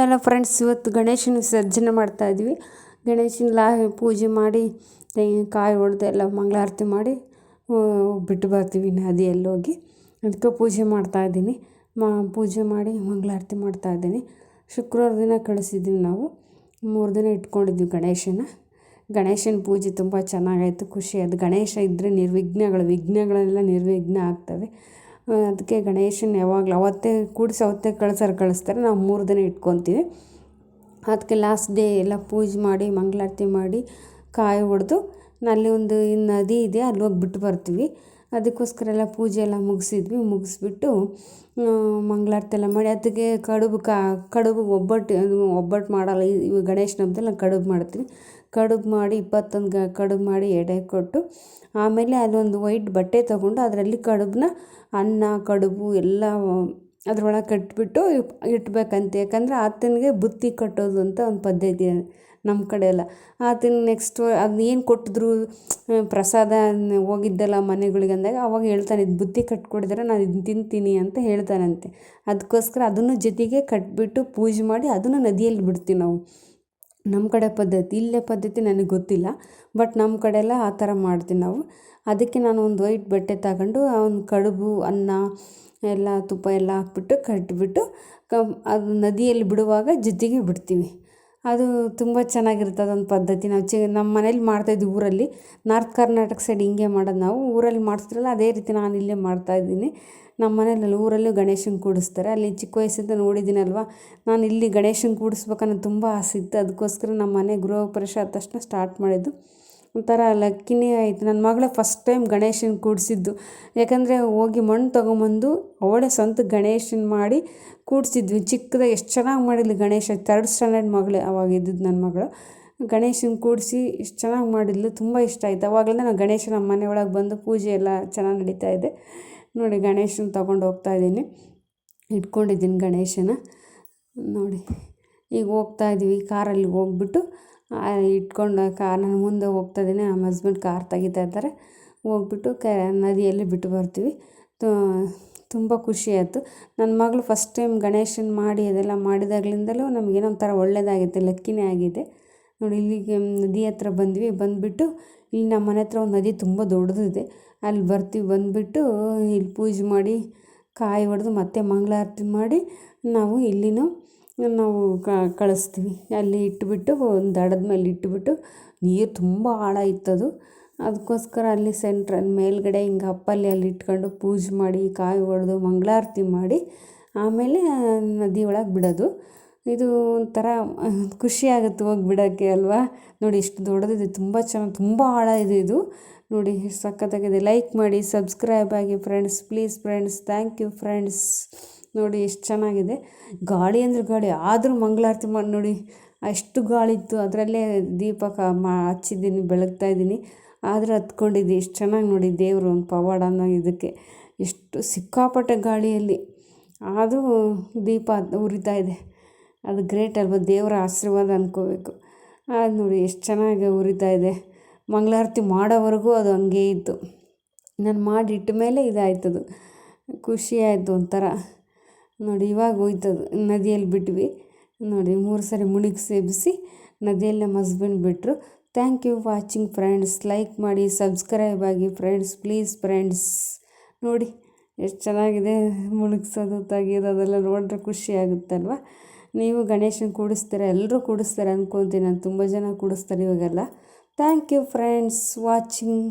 ಎಲ್ಲ ಫ್ರೆಂಡ್ಸ್, ಇವತ್ತು ಗಣೇಶನ ವಿಸರ್ಜನೆ ಮಾಡ್ತಾಯಿದ್ವಿ. ಗಣೇಶನ ಪೂಜೆ ಮಾಡಿ ತೆಂಗಿನಕಾಯಿ ಹೊಡೆದು ಎಲ್ಲ ಮಂಗಳಾರತಿ ಮಾಡಿ ಬಿಟ್ಟು ಬರ್ತೀವಿ ನದಿಯಲ್ಲಿ ಹೋಗಿ. ಅದಕ್ಕೆ ಪೂಜೆ ಮಾಡ್ತಾಯಿದ್ದೀನಿ. ಪೂಜೆ ಮಾಡಿ ಮಂಗಳಾರತಿ ಮಾಡ್ತಾಯಿದ್ದೀನಿ. ಶುಕ್ರವಾರ ದಿನ ಕಳಿಸಿದ್ವಿ ನಾವು. 3 ದಿನ ಇಟ್ಕೊಂಡಿದ್ವಿ ಗಣೇಶನ ಪೂಜೆ ತುಂಬ ಚೆನ್ನಾಗಾಯಿತು, ಖುಷಿಯಾಯಿತು. ಗಣೇಶ ಇದ್ದರೆ ವಿಘ್ನಗಳೆಲ್ಲ ನಿರ್ವಿಘ್ನ ಆಗ್ತವೆ. ಅದಕ್ಕೆ ಗಣೇಶನ ಯಾವಾಗಲೂ ಅವತ್ತೇ ಕೂಡಿಸಿ ಅವತ್ತೇ ಕಳಿಸ್ತಾರೆ. ನಾವು 3 ದಿನ ಇಟ್ಕೊತೀವಿ. ಅದಕ್ಕೆ ಲಾಸ್ಟ್ ಡೇ ಎಲ್ಲ ಪೂಜೆ ಮಾಡಿ ಮಂಗಳಾರತಿ ಮಾಡಿ ಕಾಯಿ ಹೊಡೆದು ಅಲ್ಲಿ ಒಂದು ನದಿ ಇದೆ, ಅಲ್ಲಿ ಹೋಗಿ ಬಿಟ್ಟು ಬರ್ತೀವಿ. ಅದಕ್ಕೋಸ್ಕರ ಎಲ್ಲ ಪೂಜೆ ಎಲ್ಲ ಮುಗಿಸ್ಬಿಟ್ಟು ಮಂಗಳಾರತಿ ಎಲ್ಲ ಮಾಡಿ ಅದಕ್ಕೆ ಕಡುಬು ಒಬ್ಬಟ್ಟು ಮಾಡಲ್ಲ. ಇವು ಗಣೇಶನ ಹಬ್ಬದಲ್ಲಿ ನಾನು ಕಡುಬು ಮಾಡ್ತೀನಿ. ಕಡುಬು ಮಾಡಿ 21 ಕಡುಬು ಮಾಡಿ ಎಡೆ ಕೊಟ್ಟು, ಆಮೇಲೆ ಅದೊಂದು ವೈಟ್ ಬಟ್ಟೆ ತೊಗೊಂಡು ಅದರಲ್ಲಿ ಕಡುಬನ್ನ ಅನ್ನ ಕಡುಬು ಎಲ್ಲ ಅದರೊಳಗೆ ಕಟ್ಬಿಟ್ಟು ಇಟ್ಬೇಕಂತೆ. ಯಾಕಂದರೆ ಆತನಿಗೆ ಬುತ್ತಿ ಕಟ್ಟೋದು ಅಂತ ಒಂದು ಪದ್ಧತಿ ನಮ್ಮ ಕಡೆ ಎಲ್ಲ. ಆತನ ನೆಕ್ಸ್ಟ್ ಅದನ್ನ ಏನು ಕೊಟ್ಟಿದ್ರು ಪ್ರಸಾದ ಹೋಗಿದ್ದೆಲ್ಲ ಮನೆಗಳಿಗೆ ಅಂದಾಗ ಅವಾಗ ಹೇಳ್ತಾನೆ, ಇದು ಬುತ್ತಿ ಕಟ್ಕೊಡಿದ್ರೆ ನಾನು ಇದನ್ನ ತಿಂತೀನಿ ಅಂತ ಹೇಳ್ತಾನಂತೆ. ಅದಕ್ಕೋಸ್ಕರ ಅದನ್ನು ಜೊತೆಗೆ ಕಟ್ಬಿಟ್ಟು ಪೂಜೆ ಮಾಡಿ ಅದನ್ನು ನದಿಯಲ್ಲಿ ಬಿಡ್ತೀವಿ ನಾವು. ನಮ್ಮ ಕಡೆ ಪದ್ಧತಿ, ಇಲ್ಲೇ ಪದ್ಧತಿ ನನಗೆ ಗೊತ್ತಿಲ್ಲ, ಬಟ್ ನಮ್ಮ ಕಡೆ ಎಲ್ಲ ಆ ಥರ ಮಾಡ್ತೀವಿ ನಾವು. ಅದಕ್ಕೆ ನಾನು ಒಂದು ವೈಟ್ ಬಟ್ಟೆ ತಗೊಂಡು ಒಂದು ಕಡುಬು ಅನ್ನ ಎಲ್ಲ ತುಪ್ಪ ಎಲ್ಲ ಹಾಕ್ಬಿಟ್ಟು ಕಟ್ಬಿಟ್ಟು ಅದು ನದಿಯಲ್ಲಿ ಬಿಡುವಾಗ ಜೊತೆಗೆ ಬಿಡ್ತೀವಿ. ಅದು ತುಂಬ ಚೆನ್ನಾಗಿರುತ್ತೆ. ಅದೊಂದು ಪದ್ಧತಿ ನಾವು ನಮ್ಮ ಮನೇಲಿ ಮಾಡ್ತಾಯಿದ್ವಿ ಊರಲ್ಲಿ. ನಾರ್ತ್ ಕರ್ನಾಟಕ ಸೈಡ್ ಹಿಂಗೆ ಮಾಡೋದು ನಾವು. ಊರಲ್ಲಿ ಮಾಡಿಸ್ತಿರಲ್ಲ ಅದೇ ರೀತಿ ನಾನು ಇಲ್ಲೇ ಮಾಡ್ತಾಯಿದ್ದೀನಿ. ನಮ್ಮ ಮನೇಲಿ ಊರಲ್ಲೂ ಗಣೇಶನ ಕೂಡಿಸ್ತಾರೆ. ಅಲ್ಲಿ ಚಿಕ್ಕ ವಯಸ್ಸಿಂದ ನೋಡಿದ್ದೀನಲ್ವ, ನಾನು ಇಲ್ಲಿ ಗಣೇಶನ ಕೂಡಿಸ್ಬೇಕನ್ನೋ ತುಂಬ ಆಸೆ ಇತ್ತು. ಅದಕ್ಕೋಸ್ಕರ ನಮ್ಮ ಮನೆ ಗೃಹ ಪ್ರವೇಶ ಆದ ತಕ್ಷಣ ಸ್ಟಾರ್ಟ್ ಮಾಡಿದ್ದು. ಒಂಥರ ಲಕ್ಕಿನೇ ಆಯಿತು. ನನ್ನ ಮಗಳೇ ಫಸ್ಟ್ ಟೈಮ್ ಗಣೇಶನ ಕೂಡಿಸಿದ್ದು. ಯಾಕಂದರೆ ಹೋಗಿ ಮಣ್ಣು ತೊಗೊಂಬಂದು ಅವಳೇ ಸ್ವಂತ ಗಣೇಶನ ಮಾಡಿ ಕೂಡಿಸಿದ್ವಿ. ಚಿಕ್ಕದಾಗಿ ಎಷ್ಟು ಚೆನ್ನಾಗಿ ಮಾಡಿದ್ಲು ಗಣೇಶ. 3rd ಸ್ಟ್ಯಾಂಡರ್ಡ್ ಮಗಳೇ ಅವಾಗ ಇದ್ದಿದ್ದು ನನ್ನ ಮಗಳು. ಗಣೇಶನ ಕೂಡಿಸಿ ಎಷ್ಟು ಚೆನ್ನಾಗಿ ಮಾಡಿದ್ಲು, ತುಂಬ ಇಷ್ಟ ಆಯಿತು. ಅವಾಗಲಿಂದ ನಾನು ಗಣೇಶ ನಮ್ಮ ಮನೆ ಒಳಗೆ ಬಂದು ಪೂಜೆ ಎಲ್ಲ ಚೆನ್ನಾಗಿ ನಡೀತಾ ಇದೆ. ನೋಡಿ ಗಣೇಶನ ತೊಗೊಂಡು ಹೋಗ್ತಾಯಿದ್ದೀನಿ, ಇಟ್ಕೊಂಡಿದ್ದೀನಿ ಗಣೇಶನ. ನೋಡಿ ಈಗ ಹೋಗ್ತಾಯಿದ್ದೀವಿ ಕಾರಲ್ಲಿ ಹೋಗ್ಬಿಟ್ಟು ಇಟ್ಕೊಂಡು ನಾನು ಮುಂದೆ ಹೋಗ್ತಾಯಿದ್ದೀನಿ. ನಮ್ಮ ಹಸ್ಬೆಂಡ್ ಕಾರ್ ತೆಗಿತಾ ಇದ್ದಾರೆ. ಹೋಗ್ಬಿಟ್ಟು ನದಿಯಲ್ಲಿ ಬಿಟ್ಟು ಬರ್ತೀವಿ. ತುಂಬ ಖುಷಿಯಾಯಿತು. ನನ್ನ ಮಗಳು ಫಸ್ಟ್ ಟೈಮ್ ಗಣೇಶನ ಮಾಡಿ ಅದೆಲ್ಲ ಮಾಡಿದಾಗಲಿಂದಲೂ ನಮಗೇನೋ ಒಂಥರ ಒಳ್ಳೆಯದಾಗಿದೆ, ಲಕ್ಕಿನೇ ಆಗಿದೆ. ನೋಡಿ ಇಲ್ಲಿಗೆ ನದಿ ಹತ್ರ ಬಂದುಬಿಟ್ಟು ಇಲ್ಲಿ ನಮ್ಮ ಮನೆ ಹತ್ರ ಒಂದು ನದಿ ತುಂಬ ದೊಡ್ಡದಿದೆ, ಅಲ್ಲಿ ಬಂದುಬಿಟ್ಟು ಇಲ್ಲಿ ಪೂಜೆ ಮಾಡಿ ಕಾಯಿ ಹೊಡೆದು ಮತ್ತೆ ಮಂಗಳಾರತಿ ಮಾಡಿ ನಾವು ಇಲ್ಲಿನೂ ನಾವು ಕಳಿಸ್ತೀವಿ. ಅಲ್ಲಿ ಇಟ್ಬಿಟ್ಟು ಒಂದು ದಡದ ಮೇಲೆ ಇಟ್ಬಿಟ್ಟು, ನೀರು ತುಂಬ ಆಳ ಇತ್ತದು. ಅದಕ್ಕೋಸ್ಕರ ಅಲ್ಲಿ ಸೆಂಟ್ರಲ್ಲಿ ಮೇಲ್ಗಡೆ ಹಿಂಗೆ ಅಪ್ಪಲ್ಲಿ ಅಲ್ಲಿ ಇಟ್ಕೊಂಡು ಪೂಜೆ ಮಾಡಿ ಕಾಯಿ ಹೊಡೆದು ಮಂಗಳಾರತಿ ಮಾಡಿ ಆಮೇಲೆ ನದಿ ಒಳಗೆ ಬಿಡೋದು. ಇದು ಒಂಥರ ಖುಷಿಯಾಗುತ್ತೆ ಹೋಗಿ ಬಿಡೋಕ್ಕೆ ಅಲ್ವಾ. ನೋಡಿ ಎಷ್ಟು ದೊಡ್ಡದಿದೆ, ತುಂಬ ಚೆನ್ನಾಗಿ, ತುಂಬ ಆಳ ಇದೆ ಇದು. ನೋಡಿ ಎಷ್ಟು ಸಖತ್ತಾಗಿದೆ. ಲೈಕ್ ಮಾಡಿ, ಸಬ್ಸ್ಕ್ರೈಬ್ ಆಗಿ friends, please friends. Thank you friends. ನೋಡಿ ಎಷ್ಟು ಚೆನ್ನಾಗಿದೆ. ಗಾಳಿ ಅಂದರೆ ಗಾಳಿ, ಆದರೂ ಮಂಗಳಾರತಿ ಮಾಡಿ ನೋಡಿ ಅಷ್ಟು ಗಾಳಿ ಇತ್ತು. ಅದರಲ್ಲೇ ದೀಪ ಹಚ್ಚಿದ್ದೀನಿ, ಬೆಳಗ್ತಾಯಿದ್ದೀನಿ. ಆದರೆ ಹತ್ಕೊಂಡಿದ್ದೆ ಎಷ್ಟು ಚೆನ್ನಾಗಿ ನೋಡಿ. ದೇವರು ಒಂದು ಪವಾಡ ಅನ್ನೋ ಇದಕ್ಕೆ ಎಷ್ಟು ಸಿಕ್ಕಾಪಟ್ಟೆ ಗಾಳಿಯಲ್ಲಿ ಆದರೂ ದೀಪ ಉರಿತಾ ಇದೆ. ಅದು ಗ್ರೇಟ್ ಅಲ್ವ, ದೇವರ ಆಶೀರ್ವಾದ ಅಂದ್ಕೋಬೇಕು. ಅದು ನೋಡಿ ಎಷ್ಟು ಚೆನ್ನಾಗಿ ಉರಿತಾ ಇದೆ. ಮಂಗಳಾರತಿ ಮಾಡೋವರೆಗೂ ಅದು ಹಂಗೇ ಇತ್ತು. ನಾನು ಮಾಡಿಟ್ಟ ಮೇಲೆ ಇದಾಯ್ತದು. ಖುಷಿಯಾಯಿತು ಒಂಥರ. ನೋಡಿ ಇವಾಗ ಹೋಯ್ತದು, ನದಿಯಲ್ಲಿ ಬಿಟ್ವಿ. ನೋಡಿ 3 ಸರಿ ಮುಳುಗಿಸಿ ಎಬ್ಬಿಸಿ ನದಿಯಲ್ಲಿ ನಮ್ಮ ಹಸ್ಬೆಂಡ್ ಬಿಟ್ಟರು. Thank you watching friends. Like ಮಾಡಿ, ಸಬ್ಸ್ಕ್ರೈಬ್ ಆಗಿ ಫ್ರೆಂಡ್ಸ್, ಪ್ಲೀಸ್ ಫ್ರೆಂಡ್ಸ್. ನೋಡಿ ಎಷ್ಟು ಚೆನ್ನಾಗಿದೆ, ಮುಳುಗಿಸೋದು ತೆಗಿಯೋದು ಅದೆಲ್ಲ ನೋಡಿದ್ರೆ ಖುಷಿ ಆಗುತ್ತಲ್ವ. ನೀವು ಗಣೇಶನ ಕೂಡಿಸ್ತೀರ, ಎಲ್ಲರೂ ಕೂಡಿಸ್ತಾರೆ ಅಂದ್ಕೊತೀನಿ ನಾನು. ತುಂಬ ಜನ ಕೂಡಿಸ್ತಾರೆ ಇವಾಗೆಲ್ಲ. Thank you friends watching.